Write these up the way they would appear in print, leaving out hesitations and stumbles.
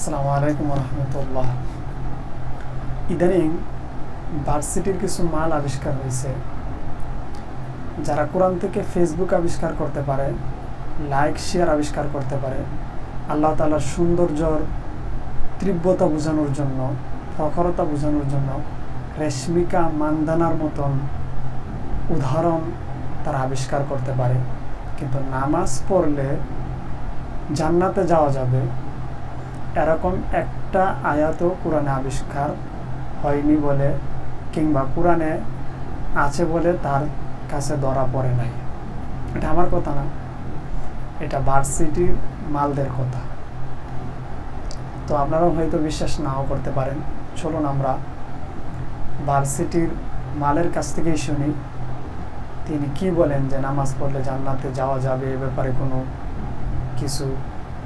আসসালামু আলাইকুম রহমতুল্লাহ। ইদানিং ভার্সিটির কিছু মাল আবিষ্কার হয়েছে, যারা কোরআন থেকে ফেসবুক আবিষ্কার করতে পারে, লাইক শেয়ার আবিষ্কার করতে পারে, আল্লাহ তাআলার সৌন্দর্যর তীব্রতা বোঝানোর জন্য, প্রখরতা বোঝানোর জন্য রেশমিকা মানদানার মতন উদাহরণ তারা আবিষ্কার করতে পারে। কিন্তু নামাজ পড়লে জান্নাতে যাওয়া যাবে এরকম একটা আয়াতও কোরআনে আবিষ্কার হয়নি বলে, কিংবা কোরআনে আছে বলে তার কাছে ধরা পড়ে নাই। এটা আমার কথা না, এটা ভার্সিটির মালদের কথা। তো আপনারাও হয়তো বিশ্বাস নাও করতে পারেন। চলুন আমরা ভার্সিটির মালের কাছ থেকেই শুনি তিনি কি বলেন যে নামাজ পড়লে জান্নাতে যাওয়া যাবে, এ ব্যাপারে কোনো কিছু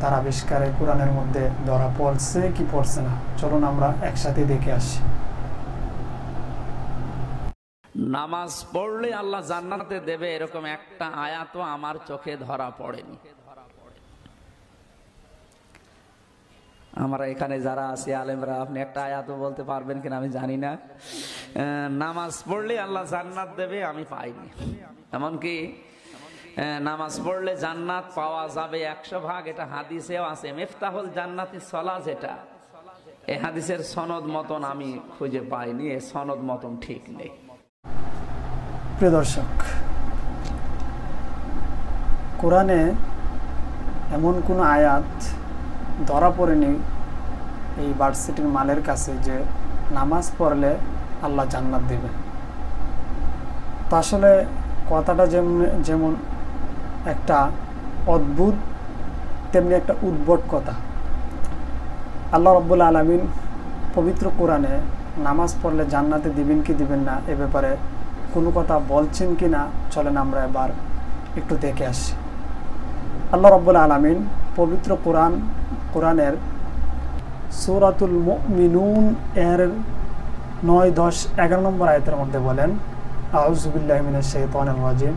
তার আবিষ্কারে কোরআনের মধ্যে ধরা পড়ছে কি পড়ছে না। চলুন আমরা একসাথে দেখে আসি। নামাজ পড়লে আল্লাহ জান্নাতে দেবে এরকম একটা আয়াতও আমার চোখে ধরা পড়েনি। আমরা এখানে যারা আছি আলেমরা, আপনি একটা আয়াতও বলতে পারবেন কিনা আমি জানি না। নামাজ পড়লে আল্লাহ জান্নাত দেবে আমি পাইনি। এমনকি নামাজ পড়লে জান্নাত পাওয়া যাবে 100 ভাগ, এটা হাদিসেও আছে। মিফতাহুল জান্নাতি সলা, যেটা এই হাদিসের সনদ মতন আমি খুঁজে পাইনি, এই সনদ মতন ঠিক নেই। প্রিয় দর্শক, কোরআনে এমন কোনো আয়াত ধরা পড়েনি এই ভার্সিটির মালের কাছে যে নামাজ পড়লে আল্লাহ জান্নাত দেবে। তো আসলে কথাটা যেমন একটা অদ্ভুত, তেমনি একটা উদ্ভট কথা। আল্লাহ রাব্বুল আলামিন পবিত্র কোরআনে নামাজ পড়লে জান্নাতে দিবেন কি দিবেন না এ ব্যাপারে কোনো কথা বলছেন কি না, চলেন আমরা এবার একটু দেখে আসি। আল্লাহ রাব্বুল আলামিন পবিত্র কোরআনের সূরাতুল মুমিনুন এর 9, 10, 11 নম্বর আয়াতের মধ্যে বলেন, আউযু বিল্লাহি মিনাশ শাইতানির রাজিম,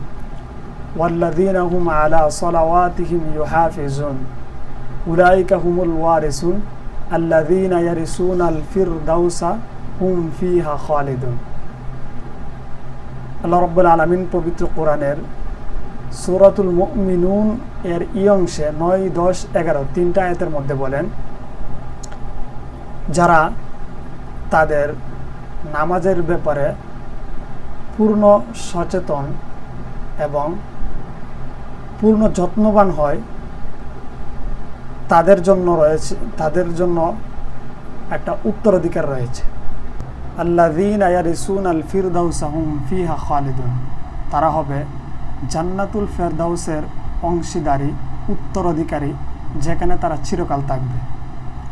ওয়াল্লাযীনা হুম আলা সালাওয়াতিহিম ইউহাফিজুন উলাইকা হুমুল ওয়ারিসুন আল্লাযীনা ইয়ারিসুনাল ফিরদাউসা হুম ফিহা খালিদুন। আল্লাহ রাব্বুল আলামিন পবিত্র কোরআনের সূরাতুল মুমিনুন এর অংশে 9, 10, 11 তিনটা আয়াতের মধ্যে বলেন, যারা তাদের নামাজের ব্যাপারে পূর্ণ সচেতন এবং পূর্ণ যত্নবান হয়, তাদের জন্য একটা উত্তরাধিকার রয়েছে। আল্লাযীনা ইয়ারিসুনাল ফিরদাউসা হুম ফিহা খালিদুন, তারা হবে জান্নাতুল ফেরদাউসের অংশীদারী, উত্তরাধিকারী, যেখানে তারা চিরকাল থাকবে।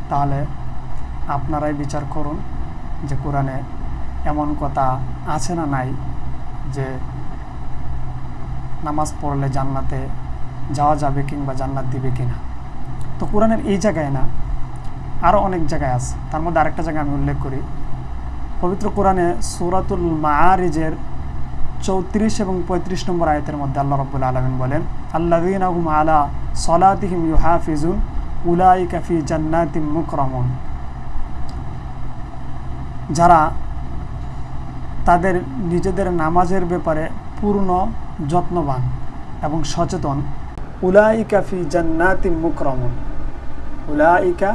তাহলে আপনারাই বিচার করুন যে কোরআনে এমন কথা আছে না নাই যে নামাজ পড়লে জান্নাতে যাওয়া যাবে কিংবা জান্নাত দিবে কিনা। তো কোরআনের এই জায়গায় না, আরও অনেক জায়গায় আছে। তার মধ্যে আরেকটা জায়গায় আমি উল্লেখ করি, পবিত্র কোরআনে সূরাতুল মাআরিজের 34 এবং 35 নম্বর আয়াতের মধ্যে আল্লাহ রাব্বুল আলামিন বলেন, আল্লাযীনা হুম আলা সালাতিহিম ইউহাফিজুন উলাইকা ফি জান্নাতিম মুকরামুন, যারা তাদের নিজেদের নামাজের ব্যাপারে পূর্ণ যত্নবান এবং সচেতন, উলাইকা ফি জান্নাতিম মুকরামুন, উলাইকা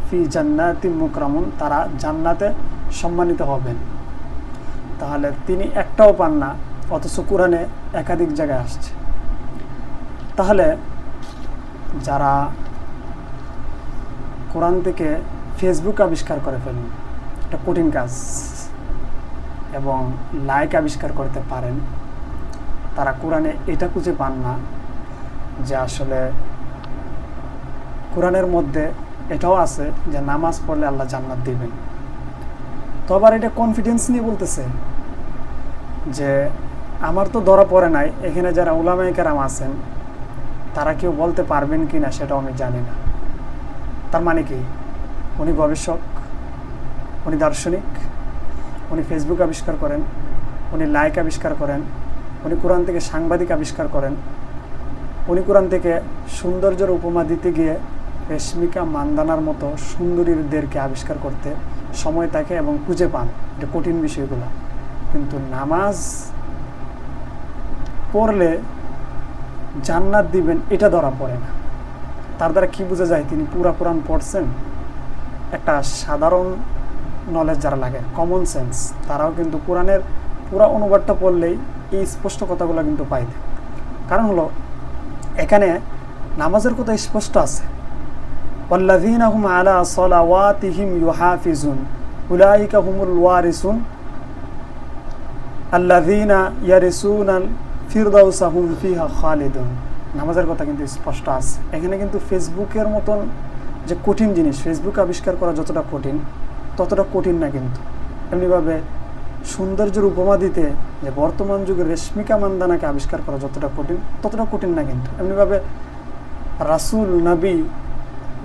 ফি জান্নাতিম মুকরামুন, তারা জান্নাতে সম্মানিত হবেন। তাহলে তিনি একটাও পান না, অথচ কোরআনে একাধিক জায়গায় আসছে। তাহলে যারা কোরআন থেকে ফেসবুক আবিষ্কার করে ফেলেন, এটা কঠিন কাজ, এবং লাইক আবিষ্কার করতে পারেন, তারা কোরআনে এটা খুঁজে পান না যে আসলে কোরআনের মধ্যে এটাও আছে যে নামাজ পড়লে আল্লাহ জান্নাত দিবেন। তো আবার এটা কনফিডেন্স নিয়ে বলতেছে যে আমার তো ধরা পড়ে নাই, এখানে যারা উলামায়ে কেরাম আছেন তারা কেউ বলতে পারবেন কি না সেটাও আমি জানি না। তার মানে কি, উনি গবেষক, উনি দার্শনিক, উনি ফেসবুক আবিষ্কার করেন, উনি লাইক আবিষ্কার করেন, উনি কোরআন থেকে সাংবাদিক আবিষ্কার করেন, উনি কোরআন থেকে সৌন্দর্যের উপমা দিতে গিয়ে রেশমিকা মান্দানার মতো সুন্দরীদেরকে আবিষ্কার করতে সময় থাকে এবং খুঁজে পান, এটা কঠিন বিষয়গুলো। কিন্তু নামাজ পড়লে জান্নাত দিবেন এটা ধরা পড়ে না। তার দ্বারা কি বোঝা যায় তিনি পুরা কোরআন পড়ছেন? একটা সাধারণ নলেজ যারা লাগে, কমন সেন্স, তারাও কিন্তু কোরআনের পুরা অনুবাদটা পড়লেই এই স্পষ্ট কথাগুলো কিন্তু পাইবে। কারণ হলো এখানে নামাজের কথা স্পষ্ট আছে, ওয়াল্লাযীনা হুম আলা সালাওয়াতিহিম ইউহাফিজুন উলাইকা হুমুল ওয়ারিসুন আল্লাযীনা ইয়ারিসুনাল ফিরদাউসা হুম ফিহা খালিদুন। নামাজের কথা কিন্তু স্পষ্ট আছে। এখানে কিন্তু ফেসবুকের মতন যে কঠিন জিনিস, ফেসবুক আবিষ্কার করা যতটা কঠিন ততটা কঠিন না। কিন্তু এমনিভাবে সৌন্দর্যের উপমা দিতে যে বর্তমান যুগে রেশমিকা মান্দানাকে আবিষ্কার করা যতটা কঠিন ততটা কঠিন না। কিন্তু এমনিভাবে রাসূল নবী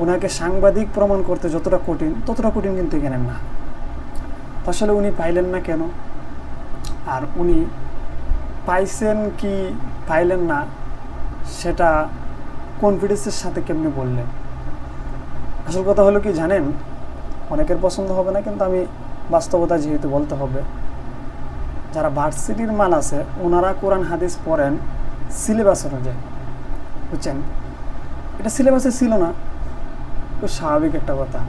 ওনাকে সাংবাদিক প্রমাণ করতে যতটা কঠিন ততটা কঠিন কিন্তু এখানে না। আসলে উনি পাইলেন না কেন, আর উনি পাইছেন কি পাইলেন না সেটা কনফিডেন্সের সাথে কেমনি বললেন? আসল কথা হলো কি জানেন, অনেকের পছন্দ হবে না, কিন্তু আমি বাস্তবতা যেহেতু বলতে হবে, যারা ভার্সিটির মাল আছে ওনারা কোরআন হাদিস পড়েন সিলেবাস অনুযায়ী, বুঝছেন? এটা সিলেবাসে ছিল না, তো স্বাভাবিক একটা কথা।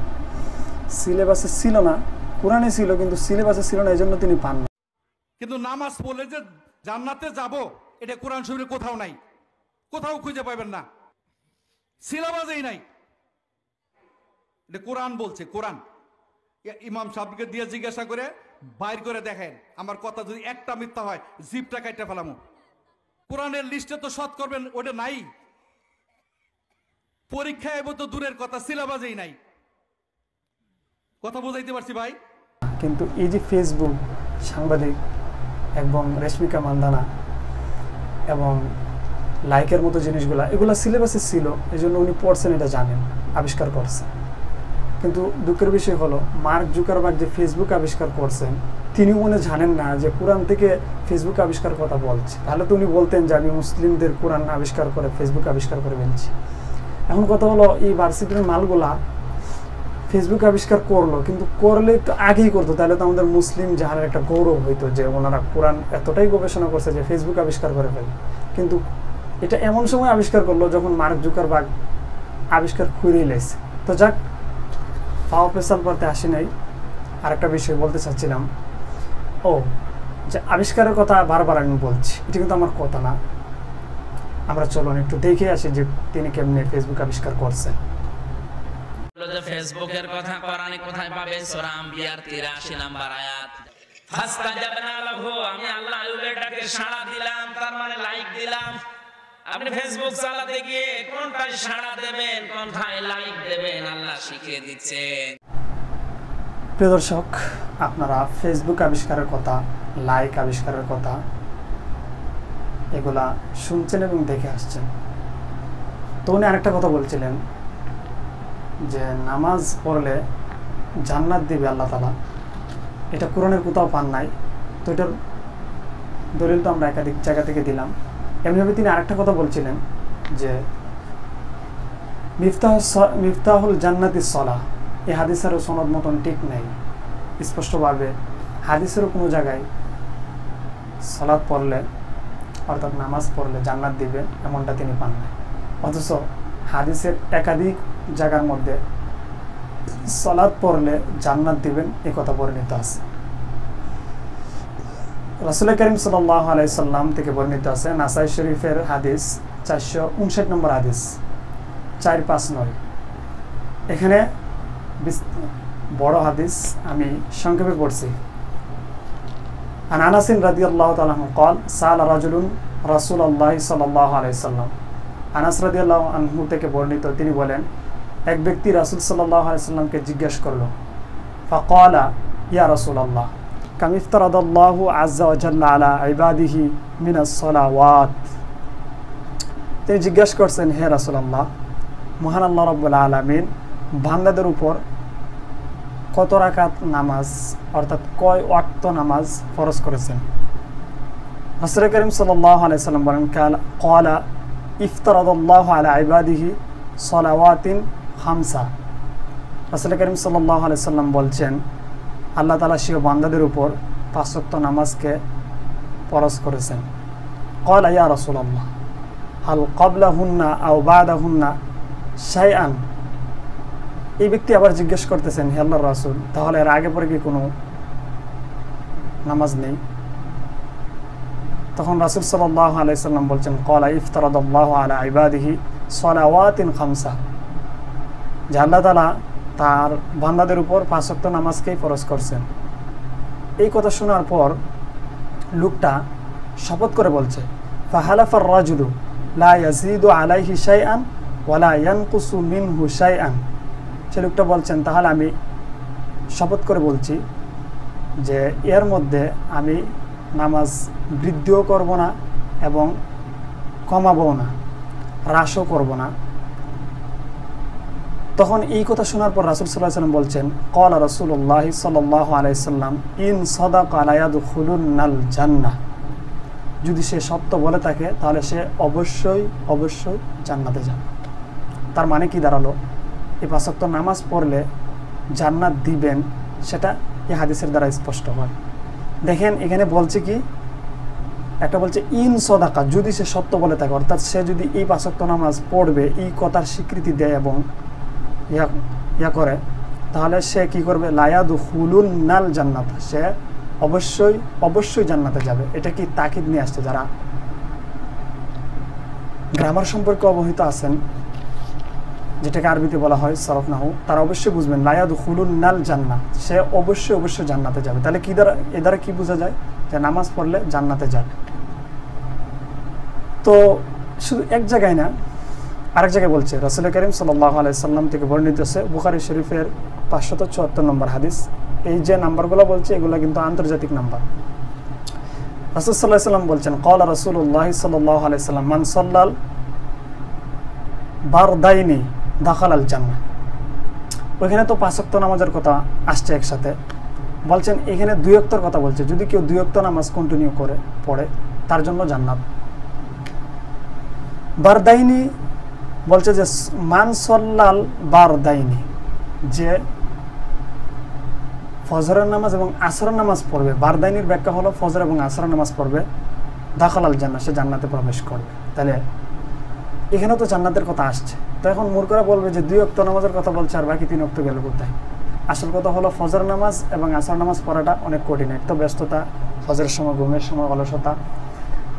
সিলেবাসে ছিল না, কোরআনে ছিল কিন্তু সিলেবাসে ছিল না, এই জন্য তিনি পান না। কিন্তু নামাজ পড়লে যে জান্নাতে যাব এটা কোরআন শরীফে কোথাও নাই, কোথাও খুঁজে পাবেন না, সিলেবাসেই নাই। এটা কোরআন বলছে, কোরআন। ইমাম সাহেবকে দিয়ে জিজ্ঞাসা করে বাইর করে দেখেন, আমার কথা যদি একটা মিথ্যা হয় জিভটা কাটতে ফেলামো। কোরআনের লিস্টে তো শত করবেন, ওটা নাই। পরীক্ষায় এব তো দূরের কথা, সিলেবাসেই নাই। কথা বুঝাইতে পারছি ভাই? কিন্তু এই যে ফেসবুক সাংবাদিক এবং রেশমিকা মান্দানা এবং লাইকের মতো জিনিসগুলা, এগুলো সিলেবাসে ছিল, এই জন্য উনি পড়ছেন, এটা জানেন, আবিষ্কার করছেন। কিন্তু দুঃখের বিষয় হলো মার্ক জুকারবার্গ যে ফেসবুক আবিষ্কার করছেন, তিনি মনে জানেন না যে কোরআন থেকে ফেসবুক আবিষ্কার কথা বলছে। তাহলে তো উনি বলতেন যে আমি মুসলিমদের কোরআন আবিষ্কার করে ফেসবুক আবিষ্কার করে ফেলছি। এখন কথা হলো এই ভার্সিটির মালগুলা ফেসবুক আবিষ্কার করলো, কিন্তু করলে একটু আগেই করতো, তাহলে তো আমাদের মুসলিম যাহার একটা গৌরব হইতো যে ওনারা কোরআন এতটাই গবেষণা করছে যে ফেসবুক আবিষ্কার করে ফেলে। কিন্তু এটা এমন সময় আবিষ্কার করলো যখন মার্ক জুকারবার্গ আবিষ্কার করেই লাইছে। তো যাক, পাওয়া পেশাল করতে আসি নাই। আরেকটা বিষয় বলতে চাচ্ছিলাম, যে আবিষ্কারের কথা বারবার আমি বলছি, এটা কিন্তু আমার কথা না। আমরা চলুন একটু দেখে আসি যে তিনি কেমনে ফেসবুক আবিষ্কার করছেন। ফেসবুকের কথা কোরআনে কোথায় পাবে? সূরা আম্বিয়ার 83 নম্বর আয়াত, ফাস্তাজাবনা লাহু, আমি আল্লাহ আইয়ুবের ডাকে সাড়া দিলাম, তার মানে লাইক দিলাম। আপনি ফেসবুক চালাতে গিয়ে কোনটায় সাড়া দেবেন, কোনটায় লাইক দেবেন, আল্লাহ শিখিয়ে দিচ্ছেন। প্রিয় দর্শক, আপনারা ফেসবুক আবিষ্কারের কথা, লাইক আবিষ্কারের কথা এগুলা শুনছেন এবং দেখে আসছেন। তো উনি আরেকটা কথা বলছিলেন যে নামাজ পড়লে জান্নাত দিবে আল্লাহ তাআলা, এটা কোরআনের কোথাও পান নাই। তো এটার দলিল তো আমরা একাধিক জায়গা থেকে দিলাম। এমনিভাবে তিনি আরেকটা কথা বলছিলেন যে মিফতাহুল জান্নাতিস সালাহ, এই হাদিসেরও সনদ মতন ঠিক নাই। স্পষ্টভাবে হাদিসেরও কোনো জায়গায় সালাত পড়লে অর্থাৎ নামাজ পড়লে জান্নাত দিবে এমনটা তিনি পান নাই। অথচ হাদিসের একাধিক জায়গার মধ্যে সালাত পড়লে জান্নাত দিবেন এই কথা বর্ণিত আছে। রাসূল করিম সাল্লাল্লাহু আলাইহি সাল্লাম থেকে বর্ণিত আছে, নাসাই শরীফের হাদিস 459 নম্বর হাদিস 459। এখানে বড় হাদিস, আমি সংক্ষেপে পড়ছি। আন আনাস রাদিয়াল্লাহু তাআলা আনহু قال سأل رجل رسول الله صلى الله عليه وسلم, আনাস রাদিয়াল্লাহু আনহু থেকে বর্ণিত, তিনি বলেন এক ব্যক্তি রাসূল সাল্লাল্লাহু আলাইহি সাল্লামকে জিজ্ঞেস করলো, فقال يا رسول الله كم افترض الله عز وجل على عباده من الصلوات, তিনি জিজ্ঞাসা করছেন, হে রাসূলুল্লাহ, মহান আল্লাহ রাব্বুল আলামিন বান্দাদের উপর কত রাকাত নামাজ অর্থাৎ কয় ওয়াক্ত নামাজ ফরজ করেছেন? রাসূল করিম সাল্লাল্লাহু আলাইহি সাল্লাম বলেন, ক্বালা ইফতারাদাল্লাহু আলা ইবাদিহি সালাওয়াতিন খামসা। রাসূল করিম সাল্লাল্লাহু আলাইহি সাল্লাম বলছেন আল্লাহ তাআলা স্বীয় বান্দাদের উপর 5 ওয়াক্ত নামাজকে ফরজ করেছেন। ক্বালা ইয়া রাসূলুল্লাহ হাল ক্বাবলাহুন্না আও বা'দাহুন্না শাইআন। এই ব্যক্তি আবার জিজ্ঞেস করতেছেন, হে আল্লাহর রাসূল, তাহলে এর আগে পরে কি কোনো নামাজ নেই? তখন রাসূল সাল্লাল্লাহু আলাইহি সাল্লাম বলছেন, ক্বালা ইফতারাদাল্লাহু আলা ইবাদিহি সালাওয়াতিন খামসা, যে আল্লাহ তাআলা তার বান্দাদের উপর 5 ওয়াক্ত নামাজকেই ফরজ করছেন। এই কথা শোনার পর লোকটা শপথ করে বলছে, ফাহালাফার রাজুলু লা ইয়াজিদু আলাইহি শাইআন ওয়া লা ইয়ানকুসু মিনহু শাইআন। সে লোকটা বলছেন, তাহলে আমি শপথ করে বলছি যে এর মধ্যে আমি নামাজ বৃদ্ধিও করব না এবং কমাবও না, হ্রাসও করব না। তখন এই কথা শোনার পর রাসূল সাল্লাল্লাহু আলাইহি ওয়াসাল্লাম বলছেন, ক্বালা রাসূলুল্লাহ সাল্লাল্লাহু আলাইহি ওয়াসাল্লাম ইন সাদাকা লা ইয়াদখুলুনাল জান্নাহ। যদি সে সত্য বলে থাকে তাহলে সে অবশ্যই অবশ্যই জান্নাতে যাবে। তার মানে কি দাঁড়ালো? এই 5 ওয়াক্ত নামাজ পড়লে জান্নাত দিবেন, সেটা এই হাদিসের দ্বারা স্পষ্ট হয়। দেখেন এখানে বলছে কি, একটা বলছে ইন সাদাকা, যদি সে সত্য বলে থাকে, অর্থাৎ সে যদি এই 5 ওয়াক্ত নামাজ পড়বে, এই কথার স্বীকৃতি দেয় এবং ইয়া করে, তাহলে সে কি করবে? লা ইয়াদখুলুনাল জান্নাত, সে অবশ্যই অবশ্যই জান্নাতে যাবে। এটা কি তাকিদ নিয়ে আসছে? যারা গ্রামার সম্পর্কে অবহিত আছেন, যেটাকে আরবিতে বলা হয় সরফ নাহু, তারা অবশ্যই বুঝবেন লা ইয়াদখুলুনাল জান্নাহ, সে অবশ্যই অবশ্যই জান্নাতে যাবে। তাহলে কি দ্বারা, এ দ্বারা কি বোঝা যায়? যে নামাজ পড়লে জান্নাতে যাবে। তো শুধু এক জায়গায় না, আরেক জায়গায় বলছে। রাসূল করিম সাল্লাল্লাহু আলাইহি সাল্লাম থেকে বর্ণিত আছে বুখারী শরীফের 574 নম্বর হাদিস। এই যে নাম্বারগুলো বলছে এগুলো কিন্তু আন্তর্জাতিক নাম্বার। রাসূল সাল্লাল্লাহু আলাইহি সাল্লাম বলছেন, ক্বালা রাসূলুল্লাহ সাল্লাল্লাহু আলাইহি সাল্লাম মান সাল্লাল বারদাইনি দাখালাল জান্নাহ। ওইখানে তো 5 ওয়াক্ত নামাজের কথা আসছে একসাথে, বলছেন এখানে 2 ওয়াক্তের কথা বলছে। যদি কেউ 2 ওয়াক্ত নামাজ কন্টিনিউ করে পড়ে তার জন্য জান্নাত। বারদাইনি বলছে যে মান সাল্লাল বারদাইনি, যে ফজরের নামাজ এবং আসরের নামাজ পড়বে। বারদাইনির ব্যাখ্যা হলো ফজর এবং আসরের নামাজ পড়বে, দাখালাল জান্নাহ, সে জান্নাতে প্রবেশ করবে। তাহলে এখানেও তো জান্নাতের কথা আসছে। তো এখন মূর্খরা বলবে যে 2 ওয়াক্ত নামাজের কথা বলছে আর বাকি 3 ওয়াক্ত গেল কোথায়? আসল কথা হলো ফজর নামাজ এবং আসর নামাজ পড়াটা অনেক কঠিন। এক তো ব্যস্ততা, ফজরের সময় ঘুমের সময় অলসতা,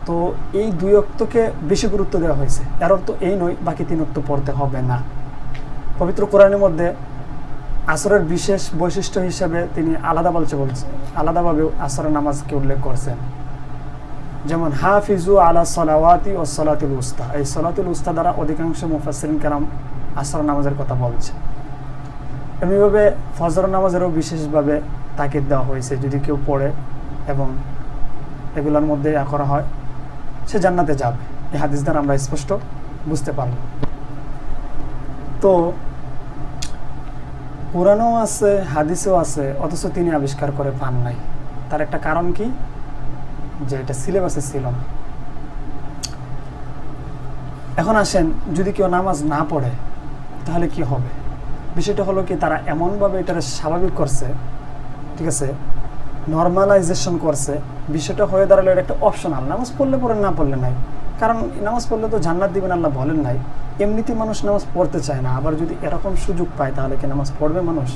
তো এই 2 ওয়াক্তকে বেশি গুরুত্ব দেওয়া হয়েছে। এর অর্থ এই নয় বাকি 3 ওয়াক্ত পড়তে হবে না। পবিত্র কোরআনের মধ্যে আসরের বিশেষ বৈশিষ্ট্য হিসেবে তিনি আলাদাভাবে আসরের নামাজকে উল্লেখ করছেন। যেমন হাফিজু আলা সালাওয়াতি ওয়াস সালাতুল উস্তা, এই সালাতুল উস্তা দ্বারা অধিকাংশ মুফাসসিরিন কেরাম আসর নামাজের কথা বলছে। এমনিভাবে ফজর নামাজেরও বিশেষভাবে তাকিদ দেওয়া হয়েছে, যদি কেউ পড়ে এবং এগুলোর মধ্যে করা হয় সে জান্নাতে যাবে। এই হাদিস দ্বারা আমরা স্পষ্ট বুঝতে পারব। তো কোরআনও আছে, হাদিসেও আছে, অথচ তিনি আবিষ্কার করে পান নাই। তার একটা কারণ কি? যে এটা সিলেবাসে ছিল না। এখন আসেন, যদি কেউ নামাজ না পড়ে তাহলে কি হবে? বিষয়টা হলো কি, তারা এমনভাবে এটা স্বাভাবিক করছে, ঠিক আছে, নর্মালাইজেশন করছে। বিষয়টা হয়ে দাঁড়ালো এটা একটা অপশনাল, নামাজ পড়লে পড়ে না পড়লে নাই। কারণ নামাজ পড়লে তো জান্নাত দিবেন আল্লাহ বলেন নাই। এমনিতেই মানুষ নামাজ পড়তে চায় না, আবার যদি এরকম সুযোগ পায় তাহলে কি নামাজ পড়বে? মানুষ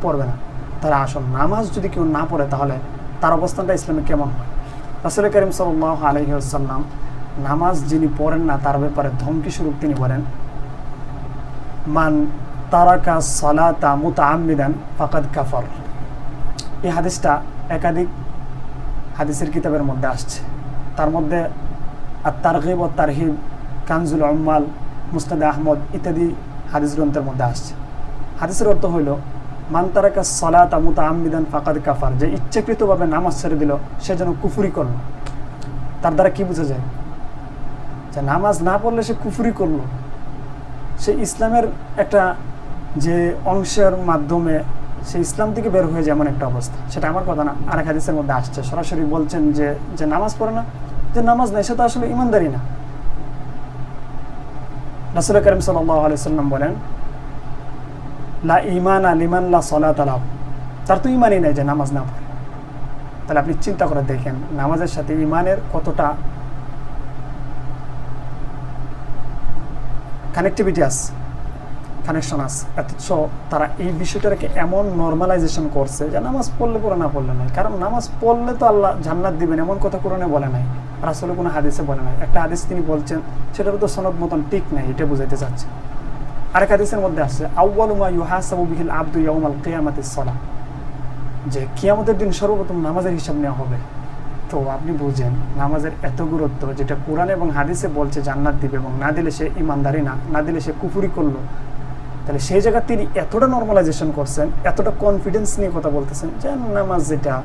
পড়বে না। তারা আসল নামাজ যদি কেউ না পড়ে তাহলে তার অবস্থানটা ইসলামে কেমন হয়? রাসূল করিম সাল্লাল্লাহু আলাইহি ওয়াসাল্লাম নামাজ যিনি পড়েন না তার ব্যাপারে ধমকি স্বরূপ তিনি বলেন, মান তারাকা সালাতা মুতাআম্মিদান ফাকাদ কাফার। এই হাদিসটা একাধিক হাদিসের কিতাবের মধ্যে আসছে। তার মধ্যে আত-তারগিব ও তারহিব, কানজুল উম্মাল, মুসনাদ আহমদ ইত্যাদি হাদিস গ্রন্থের মধ্যে আসছে। হাদিসের অর্থ হইল মান তারাকা সালাতা মুতাআম্মিদান ফাকাদ কাফার, যে ইচ্ছাকৃতভাবে নামাজ ছেড়ে দিল সে যেন কুফরি করলো। তার দ্বারা কি বোঝা যায়? যে নামাজ না পড়লে সে কুফরি করলো, সে ইসলামের একটা যে অংশের মাধ্যমে সে ইসলাম থেকে বের হয়ে যায় এমন একটা অবস্থা। সেটা আমার কথা না, আরেক হাদিসের মধ্যে আসছে। সরাসরি বলছেন যে নামাজ পড়ে না, যে নামাজ নেই, সে তো আসলে ইমানদারি না। রাসূল করিম সাল্লাল্লাহু আলাইহি ওয়াসাল্লাম বলেন, লা ঈমানা লিমান লা সলাতা লাহু, তার তো ঈমানই নাই যে নামাজ না পড়ে। তাহলে আপনি চিন্তা করে দেখেন নামাজের সাথে ঈমানের কতটা কানেক্টিভিটি আছে, কানেকশন আছে। অথচ তারা এই বিষয়টাকে এমন নর্মালাইজেশন করছে যে নামাজ পড়লে পড়ে না পড়লে নাই, কারণ নামাজ পড়লে তো আল্লাহ জান্নাত দিবেন এমন কথা কোরআনে বলে নাই, রাসূলে কোনো হাদিসে বলে নাই। একটা হাদিস তিনি বলছেন সেটার তো সনদ মতন ঠিক নাই, এটা বুঝাইতে চাচ্ছে। আরেক হাদিসের মধ্যে আছে আউয়ালু মা ইউহাসাবু বিহিল আবদু ইয়াউমাল কিয়ামাতিস সালাহ, যে কিয়ামতের দিন সর্বপ্রথম নামাজের হিসাব নেওয়া হবে। তো আপনি বুঝেন নামাজের এত গুরুত্ব, যেটা কোরআন এবং হাদিসে বলছে জান্নাত দিবে, এবং না দিলে সে ইমানদারি না দিলে সে কুফরি করলো। তাহলে সেই জায়গা তিনি এতটা নর্মালাইজেশন করছেন, এতটা কনফিডেন্স নিয়ে কথা বলতেছেন যে নামাজ যেটা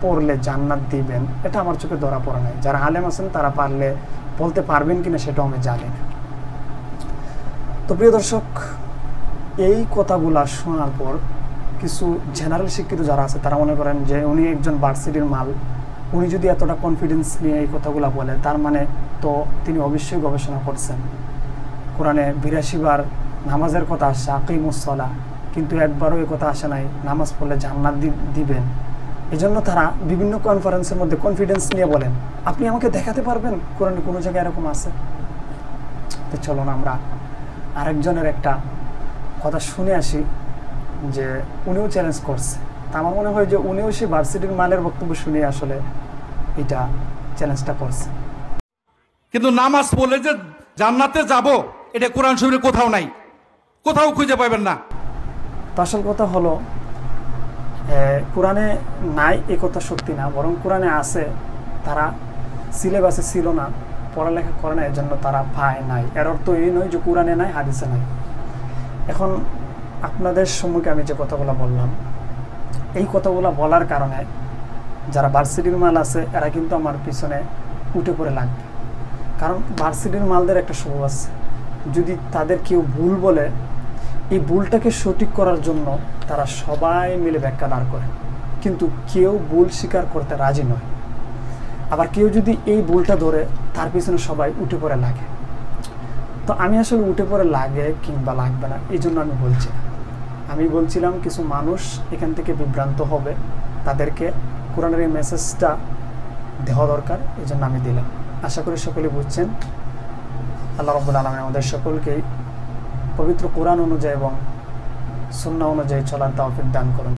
পড়লে জান্নাত দিবেন, এটা আমার চোখে ধরা পড়ে নাই। যারা আলেম আছেন তারা পারলে বলতে পারবেন কিনা সেটাও আমি জানি না। তো প্রিয় দর্শক, এই কথাগুলা শোনার পর কিছু জেনারেল শিক্ষিত যারা আছে তারা মনে করেন যে উনি একজন ভার্সিটির মাল, উনি যদি এতটা কনফিডেন্স নিয়ে এই কথাগুলো বলে তার মানে তো তিনি অবশ্যই গবেষণা করছেন। কোরআনে ৮২ বার নামাজের কথা আসছে, আকিমুস সালাহ, কিন্তু একবারও এই কথা আসে নাই নামাজ পড়লে জান্নাত দিবেন। এজন্য তারা বিভিন্ন কনফারেন্সের মধ্যে কনফিডেন্স নিয়ে বলেন, আপনি আমাকে দেখাতে পারবেন কোরআনে কোনো জায়গায় এরকম আছে? তো চলুন আমরা আরেকজনের একটা কথা শুনে আসি যে উনিও চ্যালেঞ্জ করছে। তা আমার মনে হয় যে উনিও সেই ভার্সিটির মালের বক্তব্য শুনে আসলে এটা চ্যালেঞ্জটা করছে। কিন্তু নামাজ পড়লে যে জান্নাতে যাব, এটা কোরআন শরীফে কোথাও নাই, কোথাও খুঁজে পাবেন না। তো আসল কথা হলো কোরআনে নাই এ কথা সত্যি না, বরং কোরআনে আছে, তারা সিলেবাসে ছিল না, পড়ালেখা করে না, এর জন্য তারা পায় নাই। এর অর্থ এই নয় যে কোরআনে নাই হাদিসে নাই। এখন আপনাদের সম্মুখে আমি যে কথাগুলো বললাম, এই কথাগুলো বলার কারণে যারা ভার্সিটির মাল আছে এরা কিন্তু আমার পিছনে উঠে পড়ে লাগবে। কারণ ভার্সিটির মালদের একটা স্বভাব আছে, যদি তাদের কেউ ভুল বলে এই ভুলটাকে সঠিক করার জন্য তারা সবাই মিলে ব্যাখ্যা দাঁড় করে, কিন্তু কেউ ভুল স্বীকার করতে রাজি নয়। আবার কেউ যদি এই ভুলটা ধরে তার পিছনে সবাই উঠে পড়ে লাগে। তো আমি আসলে উঠে পড়ে লাগে কিংবা লাগবে না এই জন্য আমি বলছি না। আমি বলছিলাম কিছু মানুষ এখান থেকে বিভ্রান্ত হবে, তাদেরকে কোরআনের এই মেসেজটা দেওয়া দরকার, এই জন্য আমি দিলাম। আশা করি সকলে বুঝছেন। আল্লাহ রাব্বুল আলামিন আমাদের সকলকেই পবিত্র কোরআন অনুযায়ী এবং সুন্নাহ অনুযায়ী চলার তৌফিক দান করুন।